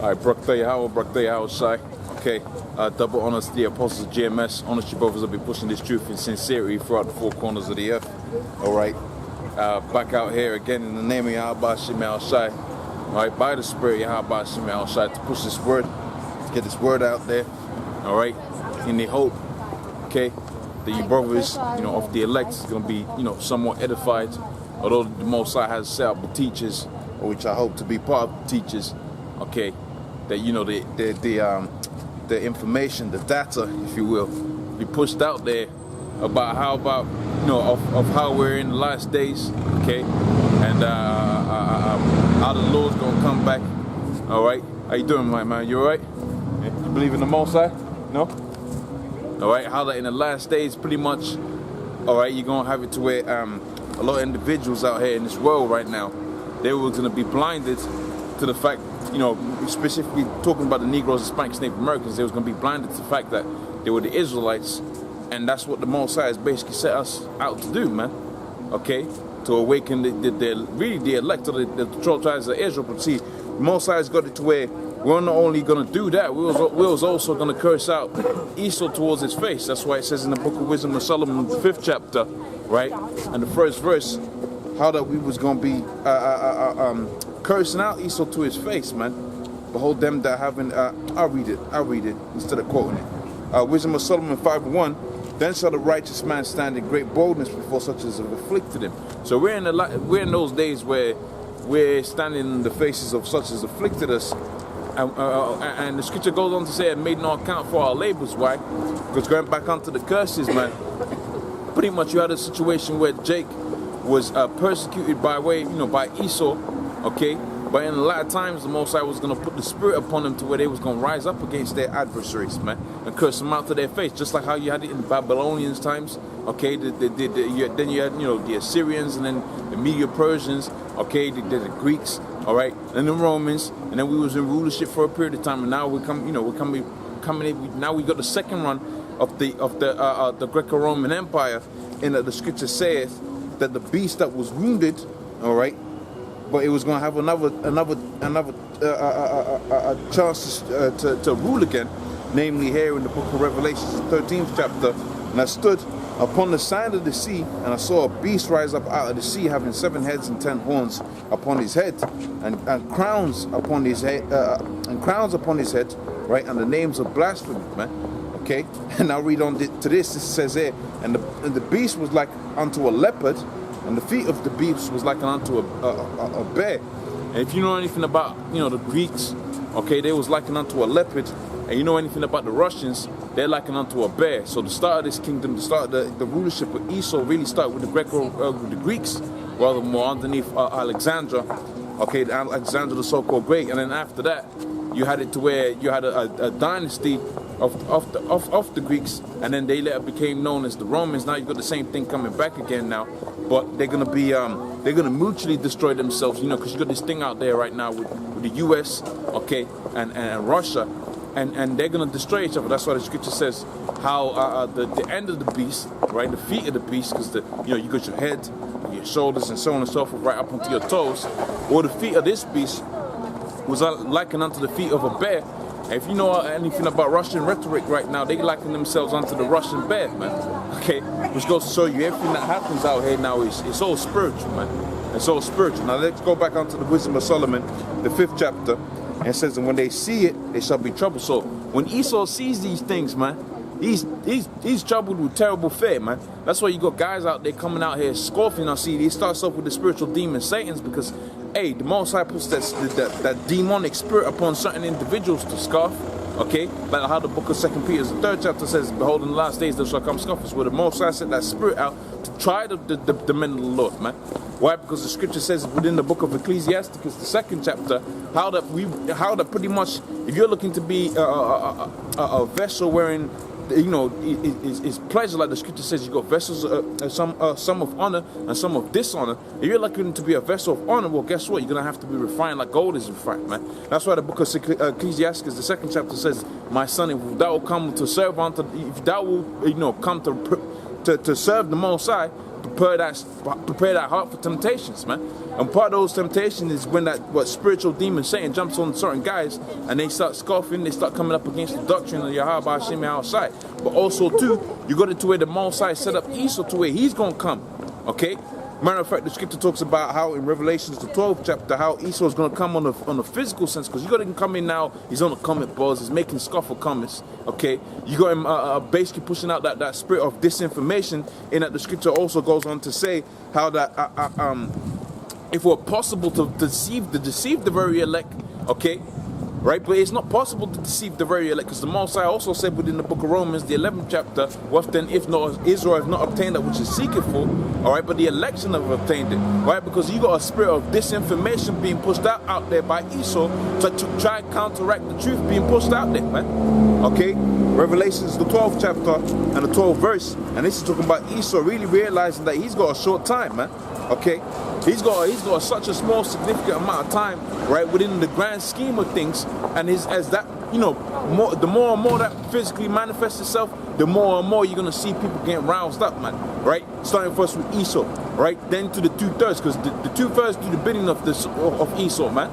Alright, Barak Yahweh Shai. Okay, double honors to the apostles of GMS. Honors your brothers will be pushing this truth in sincerity throughout the four corners of the earth. Alright, back out here again in the name of Yahweh Shai. Alright, by the Spirit Yahweh Shai to push this word, to get this word out there. Alright, in the hope, okay, that you brothers, of the elect is going to be, somewhat edified. Although the Most High has set up the teachers, which I hope to be part of the teachers, okay, that the information, the data, if you will, be pushed out there about of how we're in the last days, okay, and how the Lord's gonna come back. All right, how you doing, my man? You all right? You believe in the Most High? No? All right, how that in the last days, pretty much, all right, you're gonna have it to where a lot of individuals out here in this world right now, they were gonna be blinded to the fact, specifically talking about the Negroes, Hispanics, Native Americans, they was going to be blinded to the fact that they were the Israelites, and that's what the Most High has basically set us out to do, man. Okay, to awaken the elect of the 12 tribes of Israel. But see, the Most High has got it to where we're not only going to do that, we was also going to curse out Esau towards his face. That's why it says in the Book of Wisdom of Solomon, the 5th chapter, right, and the first verse, how that we was going to be cursing out Esau to his face, man. Behold them that haven't, I'll read it instead of quoting it. Wisdom of Solomon 5:1. Then shall the righteous man stand in great boldness before such as have afflicted him. So we're in those days where we're standing in the faces of such as afflicted us, and the scripture goes on to say, "And made no account for our labors." Why? Because going back onto the curses, man. Pretty much, you had a situation where Jake was persecuted by Esau. Okay, but in a lot of times the Most High was going to put the spirit upon them to where they was going to rise up against their adversaries, man, and curse them out to their face, just like how you had it in Babylonians times. Okay, then you had the Assyrians, and then the Medo-Persians. Okay, the Greeks. All right, and the Romans, and then we was in rulership for a period of time, and now we're coming in. Now we got the second run of the Greco-Roman Empire, and the scripture saith that the beast that was wounded, all right, but it was going to have another chance to rule again, namely here in the book of Revelations, the 13th chapter. And I stood upon the side of the sea, and I saw a beast rise up out of the sea, having 7 heads and 10 horns upon his head, and crowns upon his head, right, and the names of blasphemy, man. Okay, and I'll read on to this. It says here, and the beast was like unto a leopard, and the feet of the beast was like unto a bear. And if you know anything about the Greeks, okay, they was likened unto a leopard. And you know anything about the Russians, they're likened unto a bear. So the start of this kingdom, the start of the rulership of Esau really started with the Greeks, rather more underneath Alexandra. Okay, Alexander the so-called Great, and then after that, you had it to where you had a dynasty of the Greeks, and then they later became known as the Romans. Now you've got the same thing coming back again now, but they're gonna be they're gonna mutually destroy themselves, because you got this thing out there right now with the U.S. okay, and Russia, and they're gonna destroy each other. That's why the scripture says how the end of the beast, right, the feet of the beast, because you got your head, your shoulders, and so on and so forth, right up onto your toes, or the feet of this beast was likened unto the feet of a bear. And if you know anything about Russian rhetoric right now, they liken themselves unto the Russian bear, man. Okay, which goes to show you everything that happens out here now it's all spiritual, man. It's all spiritual. Now let's go back onto the Wisdom of Solomon, the 5th chapter, and it says, "And when they see it, they shall be troubled." So when Esau sees these things, man, he's troubled with terrible fear, man. That's why you got guys out there coming out here scoffing. I see he starts off with the spiritual demon Satans, because hey, the Most High puts that demonic spirit upon certain individuals to scoff. Okay, like how the book of 2 Peter, the 3rd chapter says, "Behold, in the last days there shall come scoffers," where the Most High set that spirit out to try the men of the Lord, man. Why? Because the scripture says within the book of Ecclesiastes, the 2nd chapter, how that pretty much, if you're looking to be a vessel wherein is pleasure, like the scripture says, you got vessels, some of honor and some of dishonor. If you're looking to be a vessel of honor, well, guess what? You're gonna have to be refined like gold is refined, man. That's why the book of Ecclesiastes, the 2nd chapter says, "My son, if thou will come to serve unto, if thou will come to serve the Most High, prepare that heart for temptations, man. And part of those temptations is when that spiritual demon Satan jumps on certain guys and they start scoffing, they start coming up against the doctrine of Yahweh Hashem outside. But also too, you got it to where the Most High set up Esau to where he's gonna come. Okay? Matter of fact, the scripture talks about how in Revelations, the 12th chapter, how Esau is going to come on a physical sense, because you got him coming now, he's on the comment boards, he's making scofful comments, okay? You got him basically pushing out that spirit of disinformation, in that the scripture also goes on to say how that, if it were possible to deceive the very elect, okay? Right, but it's not possible to deceive the very elect, because the Most High also said within the book of Romans, the 11th chapter, what then if not Israel have not obtained that which is seeking for, all right, but the election have obtained it, right? Because you got a spirit of disinformation being pushed out there by Esau to try and counteract the truth being pushed out there, man. Okay, Revelations the 12th chapter and the 12th verse, and this is talking about Esau really realizing that he's got a short time, man. Okay, he's got such a small significant amount of time, right, within the grand scheme of things, and as that, you know, the more and more that physically manifests itself, the more and more you're gonna see people getting roused up, man. Right, starting first with Esau, right, then to the 2/3, because the 2/3 do the bidding of Esau, man.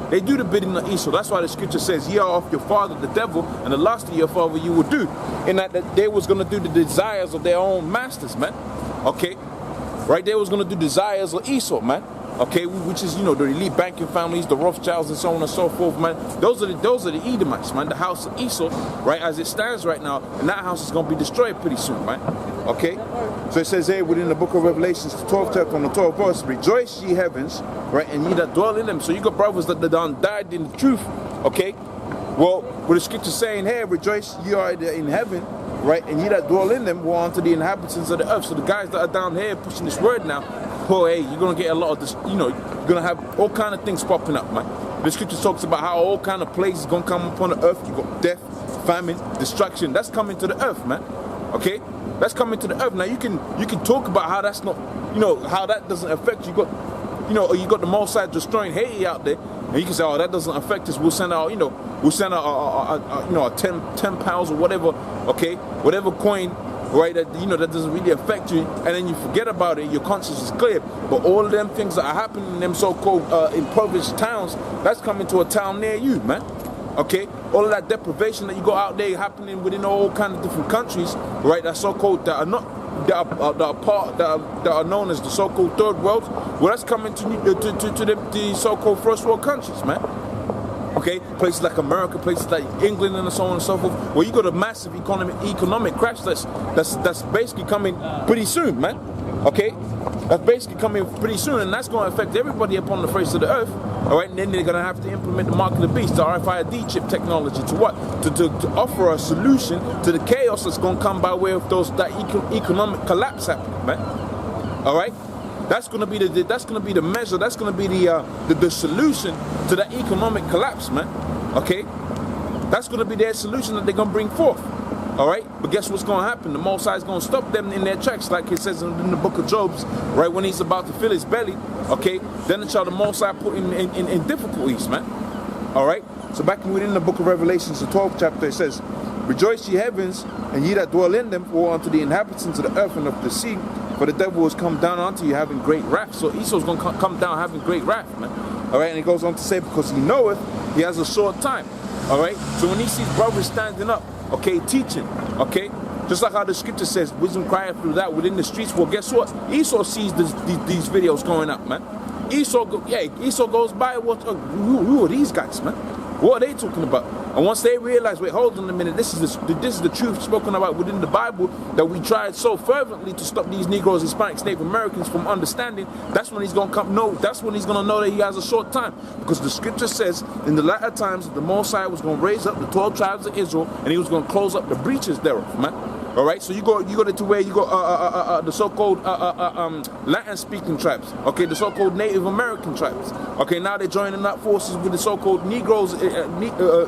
They do the bidding of Esau. That's why the scripture says, ye are of your father the devil, and the lust of your father you will do. In that they was gonna do the desires of their own masters, man. Okay. Right, they was gonna do desires of Esau, man. Okay, which is, you know, the elite banking families, the Rothschilds, and so on and so forth, man. Those are the Edomites, man. The house of Esau, right, as it stands right now, and that house is gonna be destroyed pretty soon, man. Okay, so it says here within the book of Revelations, the 12th chapter on the 12th verse, rejoice ye heavens, right, and ye that dwell in them. So you got brothers that done died in the truth. Okay, well, what the scripture saying here, rejoice ye are in heaven, right, and ye that dwell in them will unto the inhabitants of the earth. So the guys that are down here pushing this word now, oh hey, you're gonna get a lot of this, you know, you're gonna have all kind of things popping up, man. The scripture talks about how all kind of plagues is gonna come upon the earth. You got death, famine, destruction. That's coming to the earth, man. Okay, that's coming to the earth. Now you can talk about how that's not, you know, how that doesn't affect you. You got the Most High destroying Haiti out there, and you can say, oh, that doesn't affect us. We'll send out, you know, a 10 pounds or whatever, okay, whatever coin, right, that, you know, that doesn't really affect you, and then you forget about it, your conscience is clear. But all of them things that are happening in them so-called impoverished towns, that's coming to a town near you, man. Okay, all of that deprivation that you got out there happening within all kind of different countries, right, that so-called that are known as the so-called third world, well, that's coming to the so-called first world countries, man. Okay, places like America, places like England, and so on and so forth. Well, you got a massive economic crash that's basically coming pretty soon, man. Okay, that's basically coming pretty soon, and that's going to affect everybody upon the face of the earth. All right, and then they're going to have to implement the mark of the beast, the RFID chip technology, to what? To offer a solution to the chaos that's going to come by way of that economic collapse happening, man. All right. That's going to be the measure. That's going to be the solution to that economic collapse, man. Okay, that's going to be their solution that they're going to bring forth. All right, but guess what's going to happen? The Most High is going to stop them in their tracks, like it says in the book of Job, right, when he's about to fill his belly. Okay, then the Most High put him in difficulties, man. All right, so back within the book of Revelations, the 12th chapter, it says, rejoice ye heavens, and ye that dwell in them, for unto the inhabitants of the earth and of the sea, for the devil has come down unto you having great wrath. So Esau's going to come down having great wrath, man. All right, and he goes on to say, because he knoweth he has a short time. All right, so when he sees brothers standing up, okay, teaching, okay, just like how the scripture says, wisdom crieth through that within the streets. Well, guess what? Esau sees these videos going up, man. Esau goes by. Who are these guys, man? What are they talking about? And once they realize, wait, hold on a minute, this is the truth spoken about within the Bible that we tried so fervently to stop these Negroes, Hispanics, Native Americans from understanding, that's when he's going to come. No, that's when he's going to know that he has a short time. Because the scripture says in the latter times, the Most High was going to raise up the 12 tribes of Israel, and he was going to close up the breaches thereof, man. All right, so you go to where you go the so-called Latin-speaking tribes. Okay, the so-called Native American tribes. Okay, now they're joining up forces with the so-called Negroes,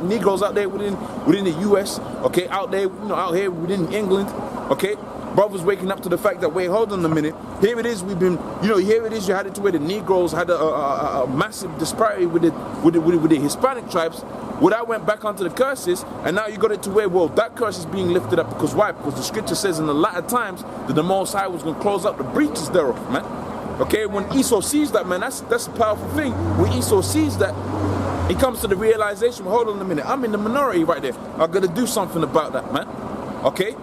Negroes out there within the U.S. Okay, out there, out here within England. Okay, Brothers waking up to the fact that, wait, hold on a minute. Here it is, here it is, you had it to where the Negroes had a massive disparity with the Hispanic tribes. Well, that went back onto the curses, and now you got it to where, well, that curse is being lifted up. Because why? Because the scripture says in the latter times that the Most High was going to close up the breaches thereof, man. Okay, when Esau sees that, man, that's a powerful thing. When Esau sees that, he comes to the realization, well, hold on a minute, I'm in the minority right there. I got to do something about that, man. Okay?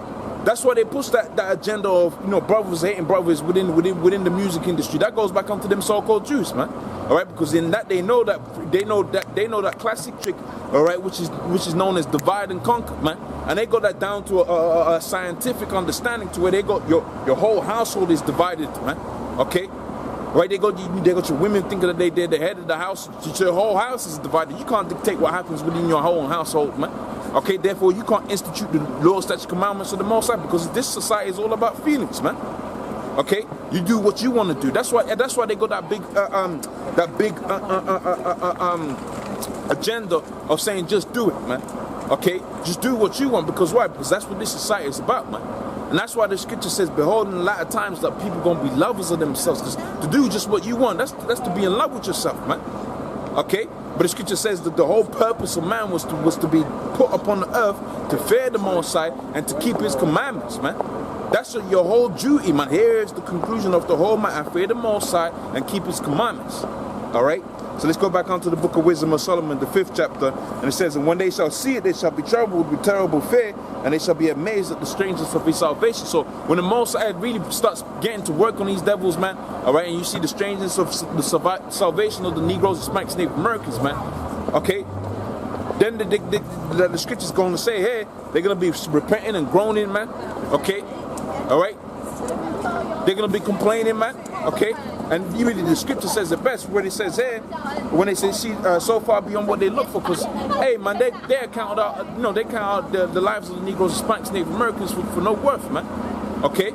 That's why they push that agenda of, brothers hating brothers within the music industry. That goes back onto them so-called Jews, man. All right, because in that they know that classic trick, all right, which is known as divide and conquer, man. And they got that down to a scientific understanding, to where they got your whole household is divided, man. Okay, right? They got your women thinking that they're the head of the house. Your whole house is divided. You can't dictate what happens within your whole household, man. Okay, therefore you can't institute the law, statutes, commandments of the Most High, because this society is all about feelings, man. Okay, you do what you want to do. That's why they got that big agenda of saying just do it, man. Okay, just do what you want, because why? Because that's what this society is about, man. And that's why the scripture says, behold, in the latter times that people gonna be lovers of themselves. Because to do just what you want, that's to be in love with yourself, man. Okay? But the scripture says that the whole purpose of man was to be put upon the earth to fear the Most High and to keep his commandments, man. That's your whole duty, man. Here is the conclusion of the whole matter. Fear the Most High and keep his commandments. Alright? So let's go back onto the book of Wisdom of Solomon, the 5th chapter. And it says, and when they shall see it, they shall be troubled with terrible fear, and they shall be amazed at the strangeness of his salvation. So when the Most High really starts getting to work on these devils, man, alright, and you see the strangeness of the salvation of the Negroes, Hispanics, Native Americans, man, okay, then the scripture's going to say, hey, they're going to be repenting and groaning, man, okay, alright, they're going to be complaining, man, okay. And even the scripture says it best, where it says here, when they say so far beyond what they look for, because hey man, they count out, they count out the lives of the Negroes, Hispanics, Native Americans for no worth, man. Okay,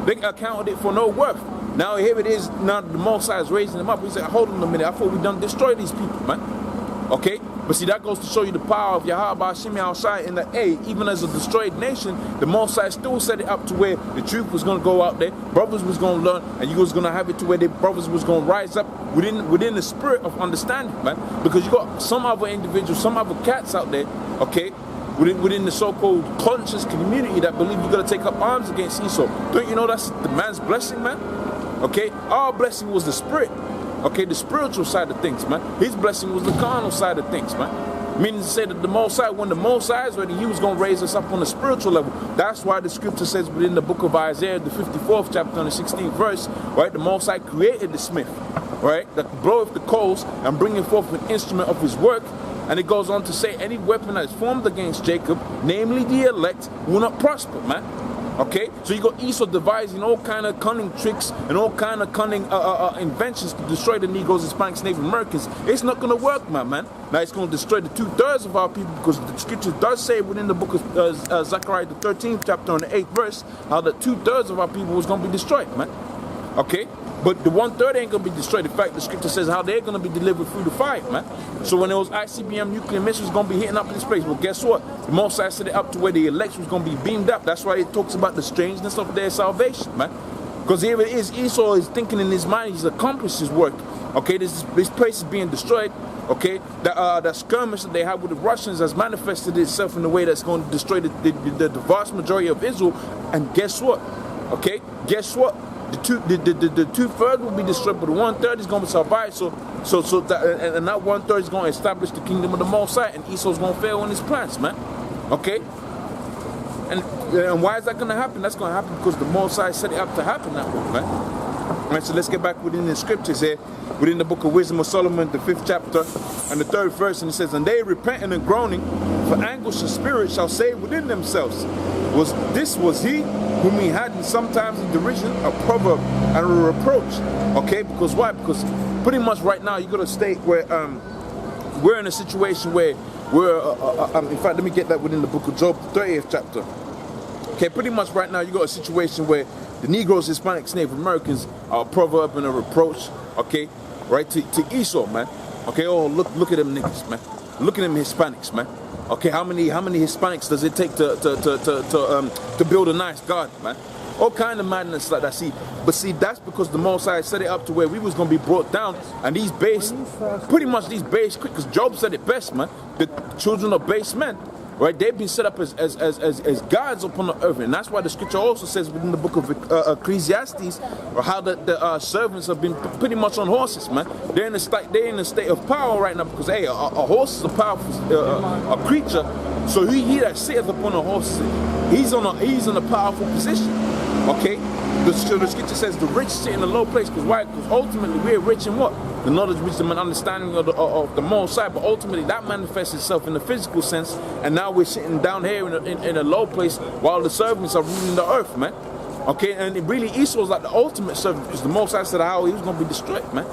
they accounted it for no worth. Now here it is. Now the Most High is raising them up. He said, hold on a minute, I thought we done destroy these people, man. Okay, but see, that goes to show you the power of Yahweh Shimi outside, in that, hey, even as a destroyed nation, the Most High still set it up to where the truth was going to go out there, brothers was going to learn, and you was going to have it to where the brothers was going to rise up within the spirit of understanding, man. Because you got some other individuals, some other cats out there, okay, within the so-called conscious community that believe you got to take up arms against Esau. Don't you know that's the man's blessing, man? Okay, our blessing was the spirit. Okay, the spiritual side of things, man. His blessing was the carnal side of things, man. Meaning to say that the Most High, when the Most High is ready, he was going to raise us up on the spiritual level. That's why the scripture says within the book of Isaiah, the 54th chapter and the 16th verse, right, the Most High created the smith, right, that bloweth the coals and bringeth forth an instrument of his work. And it goes on to say, any weapon that is formed against Jacob, namely the elect, will not prosper, man. Okay, so you got Esau devising all kind of cunning tricks and all kind of cunning inventions to destroy the Negroes, Hispanics, Native Americans. It's not going to work, my man. Now it's going to destroy the 2/3 of our people, because the scripture does say within the book of Zechariah, the 13th chapter and the 8th verse, how the 2/3 of our people was going to be destroyed, man. Okay, but the 1/3 ain't going to be destroyed. In fact, the scripture says how they're going to be delivered through the fire, man. So when those ICBM nuclear missiles going to be hitting up this place, well, guess what? The Most High set it up to where the elect was going to be beamed up. That's why it talks about the strangeness of their salvation, man. Because here it is, Esau is thinking in his mind, he's accomplished his work. Okay, this place is being destroyed. Okay, that skirmish that they have with the Russians has manifested itself in a way that's going to destroy the vast majority of Israel. And guess what? Okay, guess what? The 2/3 will be destroyed, but the 1/3 is going to survive. So that, and that 1/3 is going to establish the kingdom of the Most High, and Esau's going to fail in his plans, man. Okay. And why is that going to happen? That's going to happen because the Most High set it up to happen that way, man. All right, so let's get back within the scriptures here, within the book of Wisdom of Solomon, the 5th chapter and the 3rd verse, and it says, and they repenting and groaning, for anguish of spirit shall say within themselves, was he whom he had in sometimes in derision, a proverb and a reproach. Okay, because why? Because pretty much right now you got a state where we're in a situation where we're in fact, let me get that within the book of Job, the 30th chapter. Okay, pretty much right now you got a situation where the Negroes, Hispanics, Native Americans are a proverb and a reproach. Okay, right, to Esau, man. Okay, oh look at them niggas, man. Look at them Hispanics, man. Okay, how many Hispanics does it take to build a nice garden, man? all kind of madness like that. See, but see, that's because the Most High set it up to where we was gonna be brought down, and these base, pretty much these base, because Job said it best, man. The children of base men, right? They've been set up as gods upon the earth, and that's why the scripture also says within the book of Ecclesiastes, or how the servants have been pretty much on horses, man. They're in a state of power right now because hey, a horse is a powerful a creature. So he that sitteth upon a horse, he's in a powerful position. Okay, the scripture says the rich sit in a low place because why? Because ultimately we're rich in what? The knowledge, wisdom, and understanding of the Most High. But ultimately that manifests itself in the physical sense, and now we're sitting down here in a low place while the servants are ruling the earth, man. Okay, and it really Esau's like the ultimate servant because the Most High said how he was going to be destroyed, man.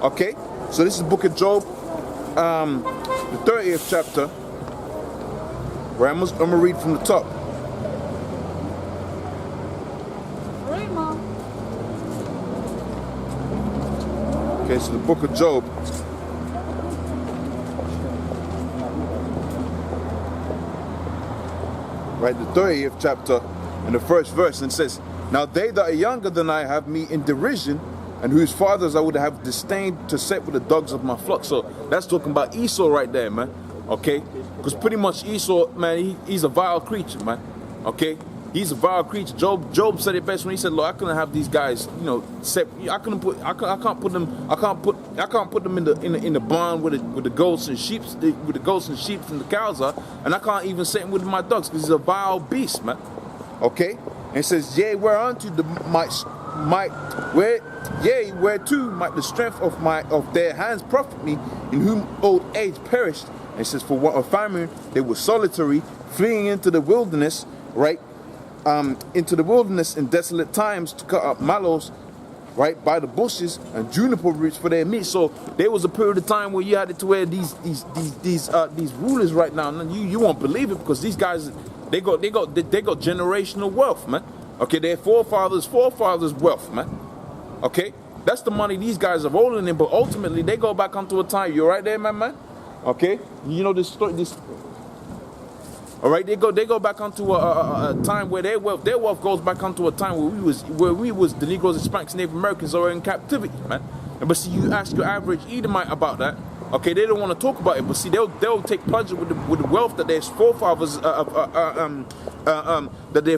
Okay, so this is the book of Job, the 30th chapter. Right, I'm going to read from the top. Right, Mom. Okay, so the book of Job. Right, the 30th chapter and the first verse, and it says, now they that are younger than I have me in derision, and whose fathers I would have disdained to set with the dogs of my flock. So that's talking about Esau right there, man. Okay, because pretty much Esau, man, he's a vile creature, man. Okay, he's a vile creature. Job said it best when he said, "Look, I couldn't have these guys, you know, set. I can't put them in the barn with the goats and sheep, with the goats and sheep and the cows are, and I can't even set him with my dogs because he's a vile beast, man." Okay, and it says, "Yea, whereunto whereto might the strength of their hands profit me, in whom old age perished." It says, for want of famine, they were solitary, fleeing into the wilderness, right? Into the wilderness in desolate times to cut up mallows, right, by the bushes and juniper roots for their meat. So there was a period of time where you had it to where these rulers right now, and you won't believe it because these guys, they got generational wealth, man. Okay, their forefathers' wealth, man. Okay, that's the money these guys are rolling in, but ultimately they go back onto a time. You're right there, man. Okay, you know this story. All right, they go back onto a time where their wealth goes back onto a time where we was the Negroes, Hispanics, Native Americans are in captivity, man. But see, you ask your average Edomite about that. Okay, they don't want to talk about it, but see, they'll take pleasure with the wealth that their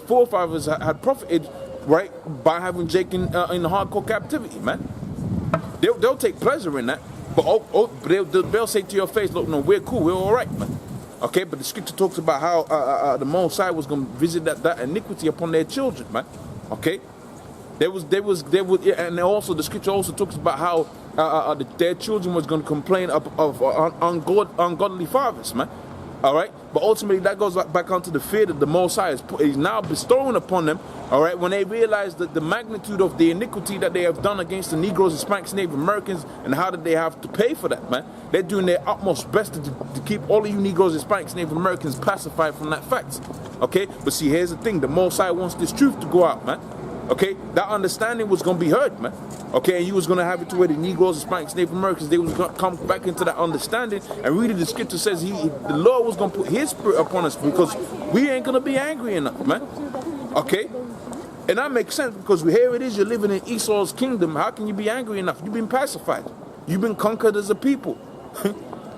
forefathers had profited, right, by having Jake in the hardcore captivity, man. They'll take pleasure in that. But they'll say to your face, look, no, we're cool, we're all right, man. Okay, but the scripture talks about how the Most High was going to visit that iniquity upon their children, man. Okay, and also the scripture also talks about how their children was going to complain of ungodly fathers, man. All right, but ultimately that goes back onto the fear that the Most High is now bestowing upon them. All right, when they realize that the magnitude of the iniquity that they have done against the Negroes, Hispanics, Native Americans, and how did they have to pay for that, man? They're doing their utmost best to keep all of you Negroes, Hispanics, Native Americans pacified from that fact. Okay, but see, here's the thing: the Most High wants this truth to go out, man. Okay, that understanding was going to be heard, man. Okay, and you was going to have it to where the Negroes, Hispanics, Native Americans, they was going to come back into that understanding. And really, the scripture says the Lord was going to put His Spirit upon us because we ain't going to be angry enough, man. Okay, and that makes sense because here it is, you're living in Esau's kingdom. How can you be angry enough? You've been pacified. You've been conquered as a people.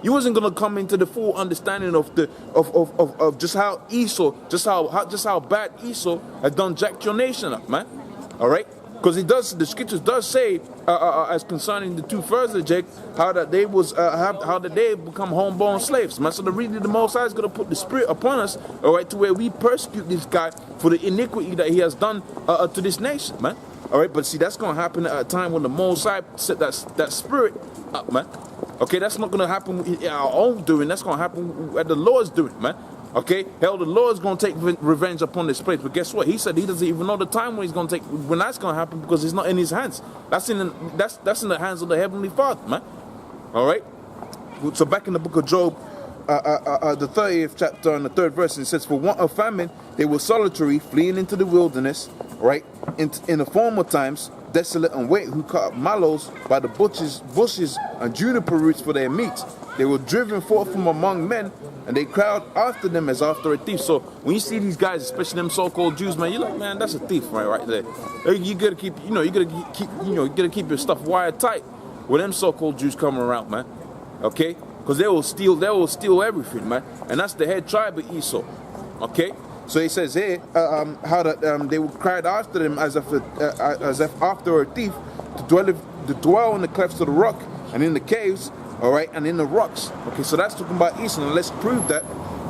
You wasn't gonna come into the full understanding of just how Esau, just how bad Esau has done jacked your nation up, man. All right, because the scriptures does say as concerning the two first of Jake, how that they become homeborn slaves, man. So the Most High is gonna put the Spirit upon us, all right, to where we persecute this guy for the iniquity that he has done to this nation, man. All right, but see, that's gonna happen at a time when the Most High set that Spirit up, man. Okay, that's not going to happen in our own doing. That's going to happen at the Lord's doing, man. Okay, hell, the Lord's going to take revenge upon this place. But guess what? He said He doesn't even know the time when that's going to happen because it's not in His hands. That's in the hands of the Heavenly Father, man. All right. So back in the book of Job, the 30th chapter and the 3rd verse, it says, "For want of famine, they were solitary, fleeing into the wilderness, right, in the former times, desolate and wait, who cut up mallows by the bushes and juniper roots for their meat. They were driven forth from among men, and they crowd after them as after a thief. So when you see these guys, especially them so-called Jews, man, you're like, man, that's a thief right there. You gotta keep, you gotta keep your stuff wired tight when them so-called Jews come around, man. Okay, because they will steal everything, man. And that's the head tribe of Esau. Okay. So he says here how that they cried after them as if after a thief to dwell in the clefts of the rock and in the caves, all right, and in the rocks. Okay, so that's talking about Esau. And let's prove that,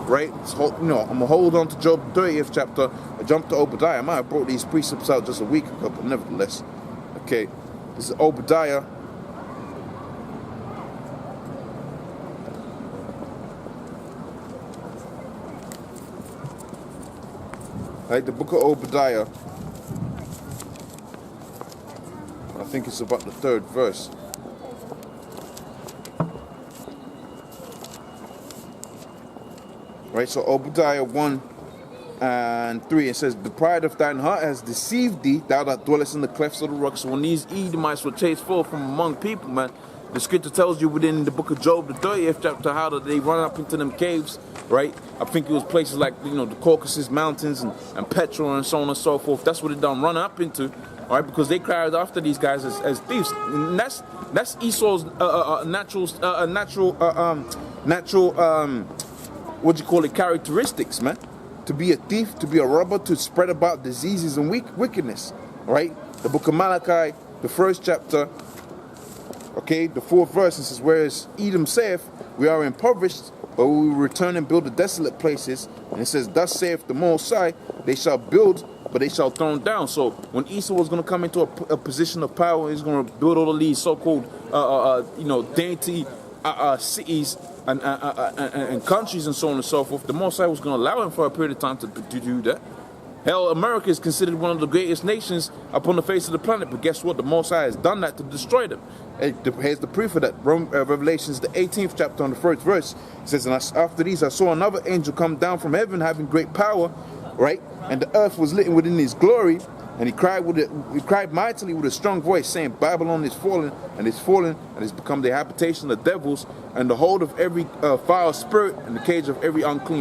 right? So, I'm gonna hold on to Job 30th chapter. I jumped to Obadiah. I might have brought these precepts out just a week ago, but nevertheless, okay. This is Obadiah. Right, the book of Obadiah, I think it's about the 3rd verse. Right, so Obadiah 1 and 3, it says, the pride of thine heart has deceived thee, thou that dwellest in the clefts of the rock. So when these Edomites were chased forth from among people, man, the scripture tells you within the book of Job, the 30th chapter, how that they run up into them caves, right? I think it was places like, the Caucasus Mountains and Petra and so on and so forth. That's what they done run up into, all right? Because they cried after these guys as thieves. And that's Esau's natural characteristics, man. To be a thief, to be a robber, to spread about diseases and wickedness, right? The book of Malachi, the 1st chapter, okay, the 4th verse, it says, whereas Edom saith, we are impoverished, but we will return and build the desolate places. And it says, thus saith the Most High, they shall build, but they shall thrown down. So when Esau was going to come into a position of power, he's going to build all of these so-called, dainty cities and countries and so on and so forth. The Most High was going to allow him for a period of time to do that. Hell, America is considered one of the greatest nations upon the face of the planet, but guess what? The Most High has done that to destroy them. Here's the proof of that. Revelations, the 18th chapter, on the 1st verse, it says, and after these I saw another angel come down from heaven, having great power, right? And the earth was lit within his glory, and he cried mightily with a strong voice, saying, Babylon is fallen, and is become the habitation of devils, and the hold of every foul spirit, and the cage of every unclean